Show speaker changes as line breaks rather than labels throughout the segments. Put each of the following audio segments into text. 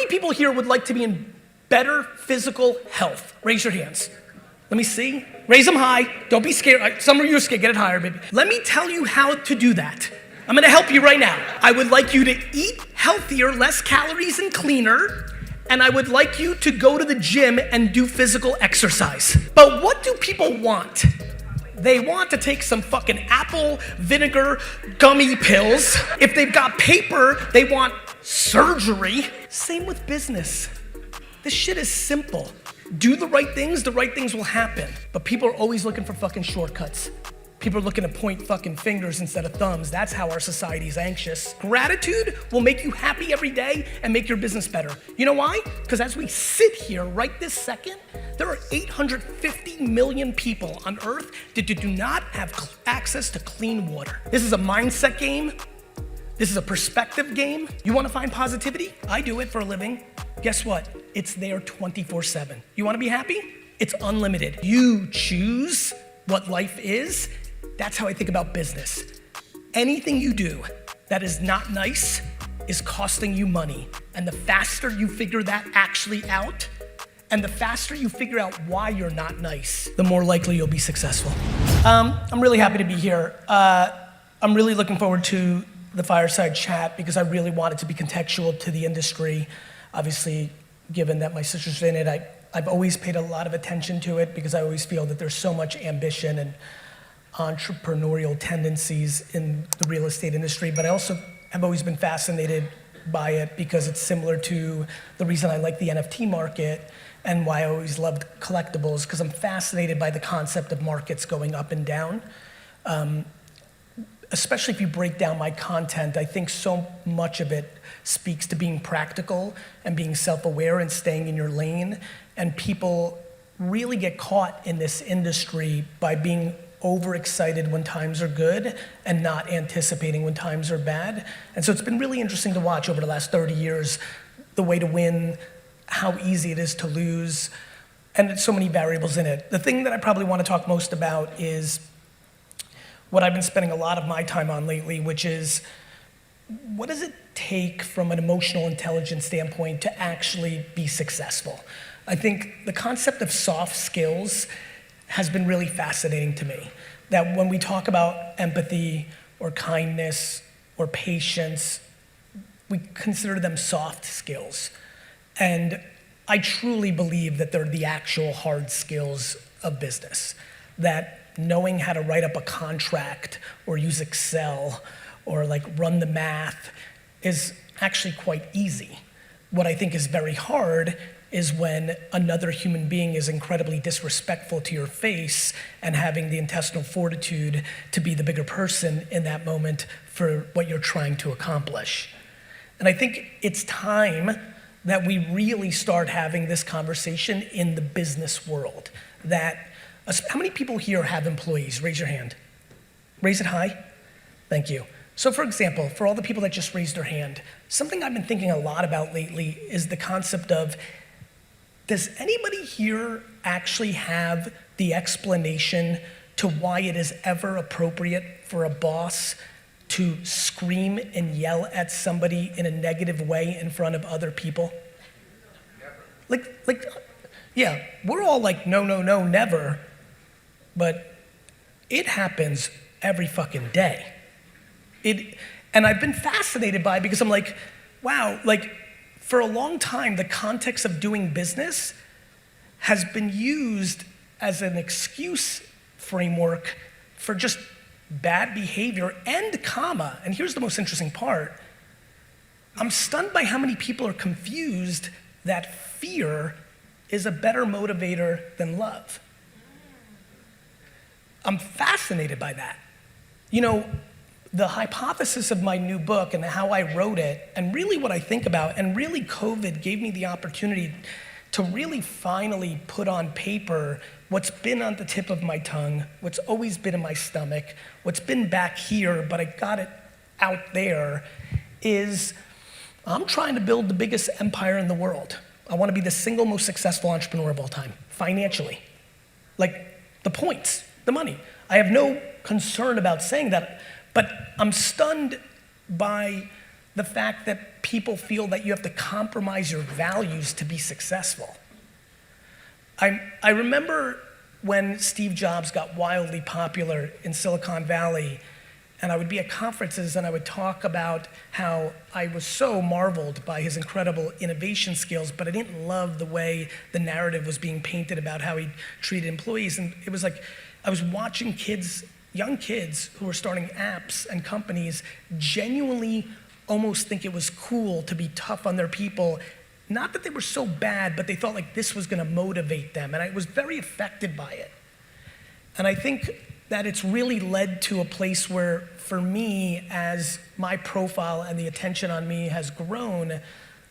many people here would like to be in better physical health? Raise your hands. Let me see. Raise them high. Don't be scared. Some of you are scared. Get it higher, baby. Let me tell you how to do that. I'm gonna help you right now. I would like you to eat healthier, less calories and cleaner, and I would like you to go to the gym and do physical exercise. But what do people want? They want to take some fucking apple vinegar gummy pills. If they've got paper, they want surgery. Same with business. This shit is simple. Do the right things will happen. But people are always looking for fucking shortcuts. People are looking to point fucking fingers instead of thumbs. That's how our society is anxious. Gratitude will make you happy every day and make your business better. You know why? Because as we sit here right this second, there are 850 million people on Earth that do not have access to clean water. This is a mindset game. This is a perspective game. You want to find positivity? I do it for a living. Guess what? It's there 24/7. You want to be happy? It's unlimited. You choose what life is. That's how I think about business. Anything you do that is not nice is costing you money. And the faster you figure that actually out, and the faster you figure out why you're not nice, the more likely you'll be successful. I'm really happy to be here. I'm really looking forward to the fireside chat because I really want it to be contextual to the industry. Obviously, given that my sister's in it, I've always paid a lot of attention to it because I always feel that there's so much ambition and entrepreneurial tendencies in the real estate industry, but I also have always been fascinated by it because it's similar to the reason I like the NFT market and why I always loved collectibles, because I'm fascinated by the concept of markets going up and down. Especially if you break down my content, I think so much of it speaks to being practical and being self-aware and staying in your lane. And people really get caught in this industry by being overexcited when times are good and not anticipating when times are bad. And so it's been really interesting to watch over the last 30 years, the way to win, how easy it is to lose, and there's so many variables in it. The thing that I probably want to talk most about is what I've been spending a lot of my time on lately, which is what does it take from an emotional intelligence standpoint to actually be successful? I think the concept of soft skills has been really fascinating to me. That when we talk about empathy or kindness or patience, we consider them soft skills. And I truly believe that they're the actual hard skills of business. That knowing how to write up a contract or use Excel or like run the math is actually quite easy. What I think is very hard is when another human being is incredibly disrespectful to your face and having the intestinal fortitude to be the bigger person in that moment for what you're trying to accomplish. And I think it's time that we really start having this conversation in the business world. That, how many people here have employees? Raise your hand. Raise it high. Thank you. So for example, for all the people that just raised their hand, something I've been thinking a lot about lately is the concept of, does anybody here actually have the explanation to why it is ever appropriate for a boss to scream and yell at somebody in a negative way in front of other people? Like, yeah, we're all like, no, never. But it happens every fucking day. And I've been fascinated by it because I'm like, wow, like, for a long time, the context of doing business has been used as an excuse framework for just bad behavior and comma. And here's the most interesting part. I'm stunned by how many people are confused that fear is a better motivator than love. I'm fascinated by that. You know, the hypothesis of my new book and how I wrote it, and really what I think about, and really COVID gave me the opportunity to really finally put on paper what's been on the tip of my tongue, what's always been in my stomach, what's been back here, but I got it out there, is I'm trying to build the biggest empire in the world. I want to be the single most successful entrepreneur of all time, financially. Like, the points, the money. I have no concern about saying that. But I'm stunned by the fact that people feel that you have to compromise your values to be successful. I remember when Steve Jobs got wildly popular in Silicon Valley, and I would be at conferences and I would talk about how I was so marveled by his incredible innovation skills, but I didn't love the way the narrative was being painted about how he treated employees. And it was like I was watching kids, young kids who were starting apps and companies genuinely almost think it was cool to be tough on their people. Not that they were so bad, but they thought like this was gonna motivate them. And I was very affected by it. And I think that it's really led to a place where, for me, as my profile and the attention on me has grown,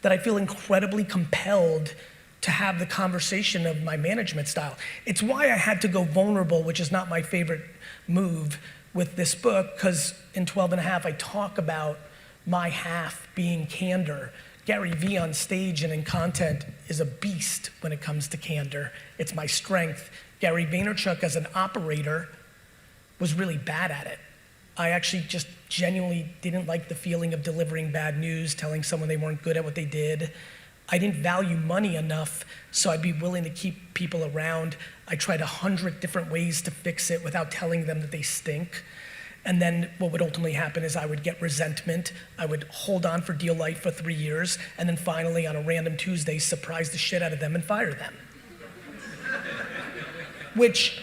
that I feel incredibly compelled to have the conversation of my management style. It's why I had to go vulnerable, which is not my favorite move with this book, because in 12 and a half, I talk about my half being candor. GaryVee on stage and in content is a beast when it comes to candor. It's my strength. Gary Vaynerchuk as an operator was really bad at it. I actually just genuinely didn't like the feeling of delivering bad news, telling someone they weren't good at what they did. I didn't value money enough, so I'd be willing to keep people around. I tried 100 different ways to fix it without telling them that they stink. And then what would ultimately happen is I would get resentment. I would hold on for dear life for 3 years, and then finally on a random Tuesday, surprise the shit out of them and fire them. Which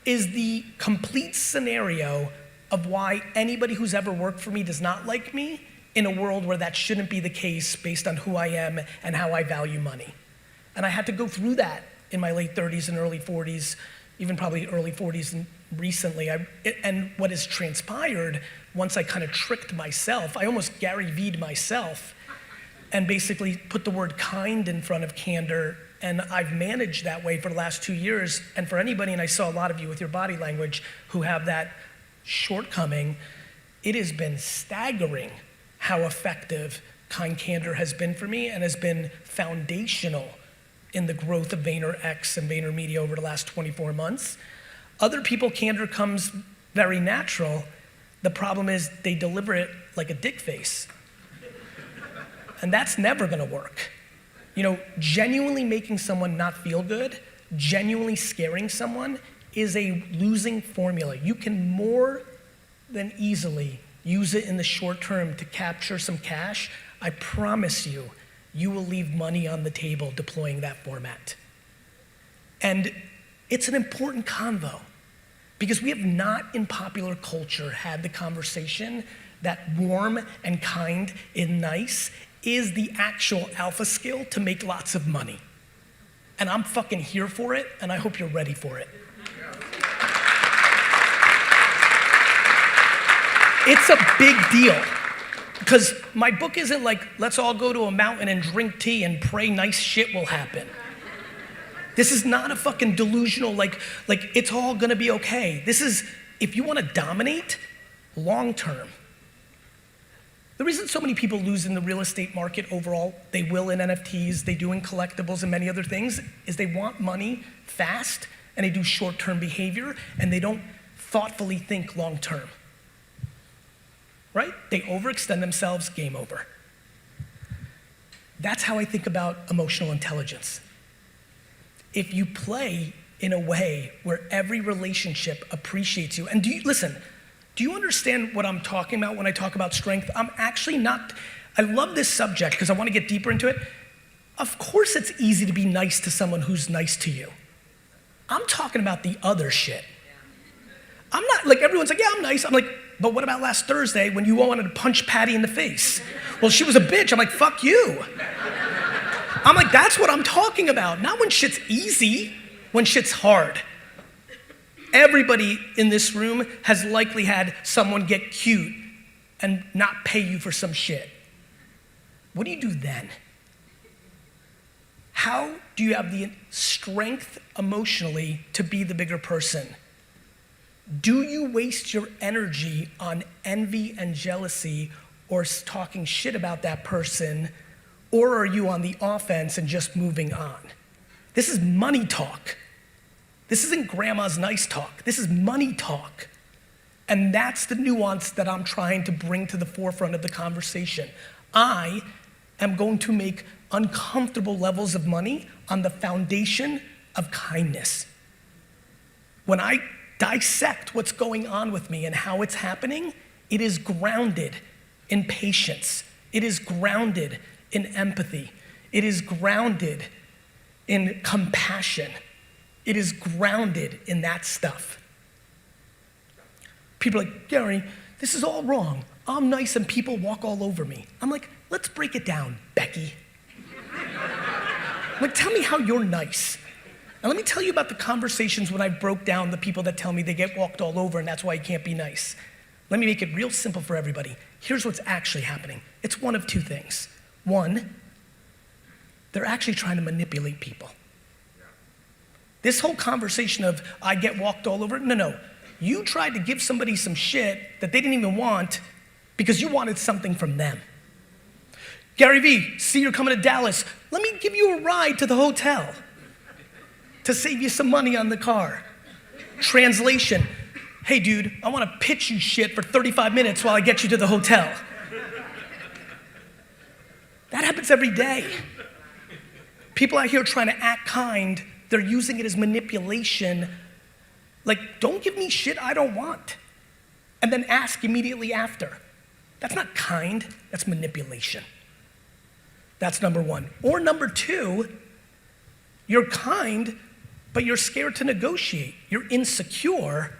is the complete scenario of why anybody who's ever worked for me does not like me in a world where that shouldn't be the case based on who I am and how I value money. And I had to go through that in my late 30s and early 40s, even probably early 40s and recently. And what has transpired, once I kind of tricked myself, I almost GaryVee'd myself and basically put the word kind in front of candor. And I've managed that way for the last 2 years. And for anybody, and I saw a lot of you with your body language who have that shortcoming, it has been staggering how effective kind candor has been for me and has been foundational in the growth of VaynerX and VaynerMedia over the last 24 months. Other people, candor comes very natural. The problem is they deliver it like a dick face. And that's never gonna work. You know, genuinely making someone not feel good, genuinely scaring someone is a losing formula. You can more than easily use it in the short term to capture some cash. I promise you, you will leave money on the table deploying that format. And it's an important convo because we have not in popular culture had the conversation that warm and kind and nice is the actual alpha skill to make lots of money. And I'm fucking here for it, and I hope you're ready for it. It's a big deal, because my book isn't like, let's all go to a mountain and drink tea and pray nice shit will happen. This is not a fucking delusional, like it's all gonna be okay. This is, if you wanna dominate, long term. The reason so many people lose in the real estate market overall, they will in NFTs, they do in collectibles and many other things, is they want money fast and they do short-term behavior and they don't thoughtfully think long-term. Right? They overextend themselves, game over. That's how I think about emotional intelligence. If you play in a way where every relationship appreciates you, and do you understand what I'm talking about when I talk about strength? I'm actually not, I love this subject because I want to get deeper into it. Of course it's easy to be nice to someone who's nice to you. I'm talking about the other shit. I'm not, like everyone's like, yeah, I'm nice. I'm like, but what about last Thursday when you all wanted to punch Patty in the face? Well, she was a bitch. I'm like, fuck you. I'm like, that's what I'm talking about. Not when shit's easy, when shit's hard. Everybody in this room has likely had someone get cute and not pay you for some shit. What do you do then? How do you have the strength emotionally to be the bigger person? Do you waste your energy on envy and jealousy or talking shit about that person, or are you on the offense and just moving on? This is money talk. This isn't grandma's nice talk. This is money talk. And that's the nuance that I'm trying to bring to the forefront of the conversation. I am going to make uncomfortable levels of money on the foundation of kindness. When I dissect what's going on with me and how it's happening, it is grounded in patience. It is grounded in empathy. It is grounded in compassion. It is grounded in that stuff. People are like, Gary, this is all wrong. I'm nice and people walk all over me. I'm like, let's break it down, Becky. Like, tell me how you're nice. Now let me tell you about the conversations when I broke down the people that tell me they get walked all over and that's why you can't be nice. Let me make it real simple for everybody. Here's what's actually happening. It's one of two things. One, they're actually trying to manipulate people. This whole conversation of I get walked all over, no. You tried to give somebody some shit that they didn't even want because you wanted something from them. GaryVee, see you're coming to Dallas. Let me give you a ride to the hotel to save you some money on the car. Translation, hey dude, I want to pitch you shit for 35 minutes while I get you to the hotel. That happens every day. People out here trying to act kind, they're using it as manipulation. Like, don't give me shit I don't want. And then ask immediately after. That's not kind, that's manipulation. That's number one. Or number two, you're kind, but you're scared to negotiate. You're insecure,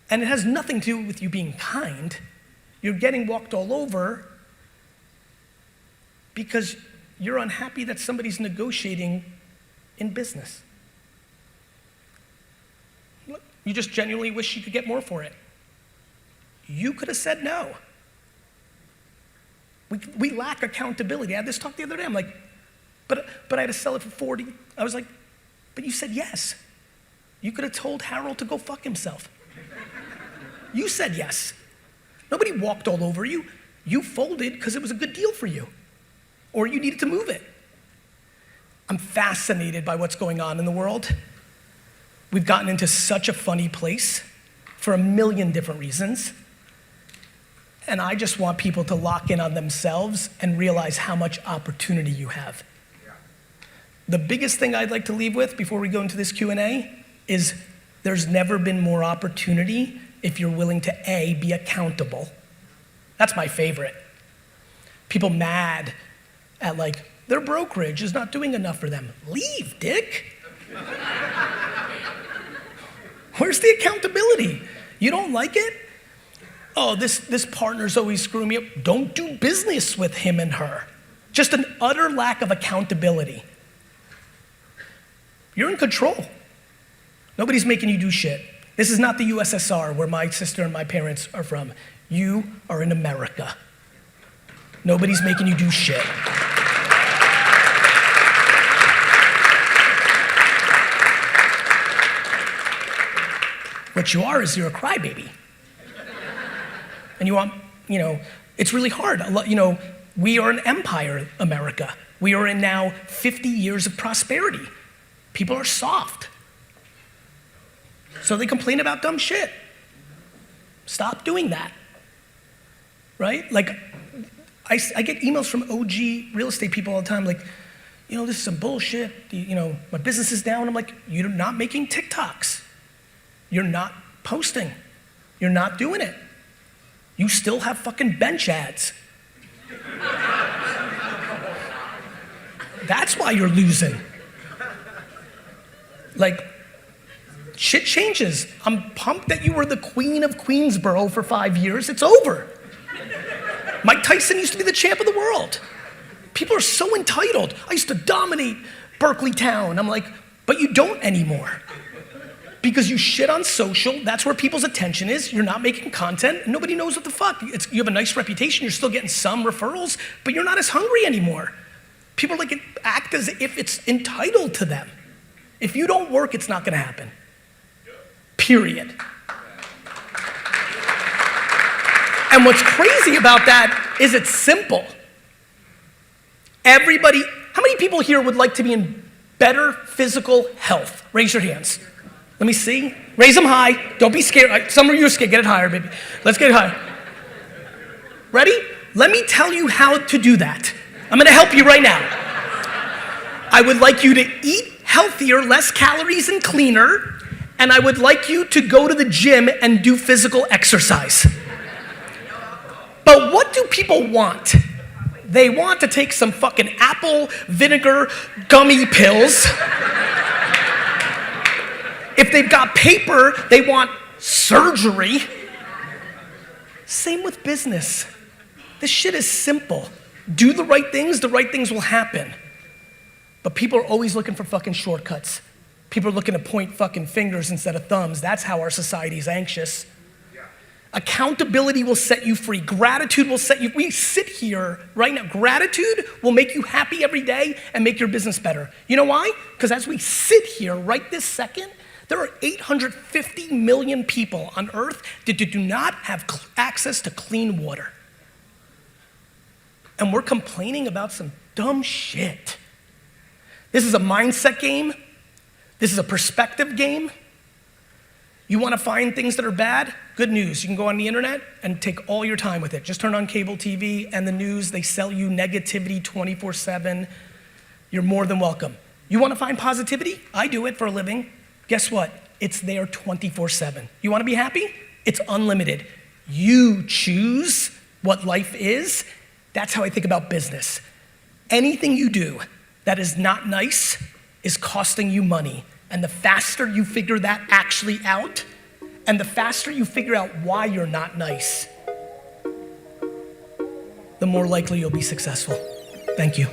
and it has nothing to do with you being kind. You're getting walked all over because you're unhappy that somebody's negotiating in business. You just genuinely wish you could get more for it. You could have said no. We lack accountability. I had this talk the other day. I'm like, but I had to sell it for 40. I was like, but you said yes. You could have told Harold to go fuck himself. You said yes. Nobody walked all over you. You folded because it was a good deal for you, or you needed to move it. I'm fascinated by what's going on in the world. We've gotten into such a funny place for a million different reasons. And I just want people to lock in on themselves and realize how much opportunity you have. The biggest thing I'd like to leave with before we go into this Q&A is there's never been more opportunity if you're willing to A, be accountable. That's my favorite. People mad at like, their brokerage is not doing enough for them. Leave, dick. Where's the accountability? You don't like it? Oh, this partner's always screwing me up. Don't do business with him and her. Just an utter lack of accountability. You're in control. Nobody's making you do shit. This is not the USSR where my sister and my parents are from. You are in America. Nobody's making you do shit. What you are is you're a crybaby. And you want, it's really hard. We are an empire, America. We are in now 50 years of prosperity. People are soft. So they complain about dumb shit. Stop doing that, right? Like, I get emails from OG real estate people all the time, like, this is some bullshit. My business is down. I'm like, you're not making TikToks. You're not posting. You're not doing it. You still have fucking bench ads. That's why you're losing. Like, shit changes. I'm pumped that you were the queen of Queensboro for 5 years. It's over. Mike Tyson used to be the champ of the world. People are so entitled. I used to dominate Berkeley town. I'm like, but you don't anymore. Because you shit on social, that's where people's attention is. You're not making content, and nobody knows what the fuck. You have a nice reputation, you're still getting some referrals, but you're not as hungry anymore. People act as if it's entitled to them. If you don't work, it's not gonna happen. Period. And what's crazy about that is it's simple. Everybody, how many people here would like to be in better physical health? Raise your hands. Let me see. Raise them high. Don't be scared. Some of you are scared. Get it higher, baby. Let's get it higher. Ready? Let me tell you how to do that. I'm going to help you right now. I would like you to eat healthier, less calories and cleaner, and I would like you to go to the gym and do physical exercise. But what do people want? They want to take some fucking apple vinegar gummy pills. If they've got paper, they want surgery. Same with business. This shit is simple. Do the right things will happen. But people are always looking for fucking shortcuts. People are looking to point fucking fingers instead of thumbs. That's how our society is anxious. Accountability will set you free. Gratitude will set you. We sit here right now. Gratitude will make you happy every day and make your business better. You know why? Because as we sit here right this second, there are 850 million people on earth that do not have access to clean water. And we're complaining about some dumb shit. This is a mindset game. This is a perspective game. You want to find things that are bad? Good news. You can go on the internet and take all your time with it. Just turn on cable TV and the news. They sell you negativity 24/7. You're more than welcome. You want to find positivity? I do it for a living. Guess what? It's there 24/7. You want to be happy? It's unlimited. You choose what life is. That's how I think about business. Anything you do that is not nice is costing you money. And the faster you figure that actually out, and the faster you figure out why you're not nice, the more likely you'll be successful. Thank you.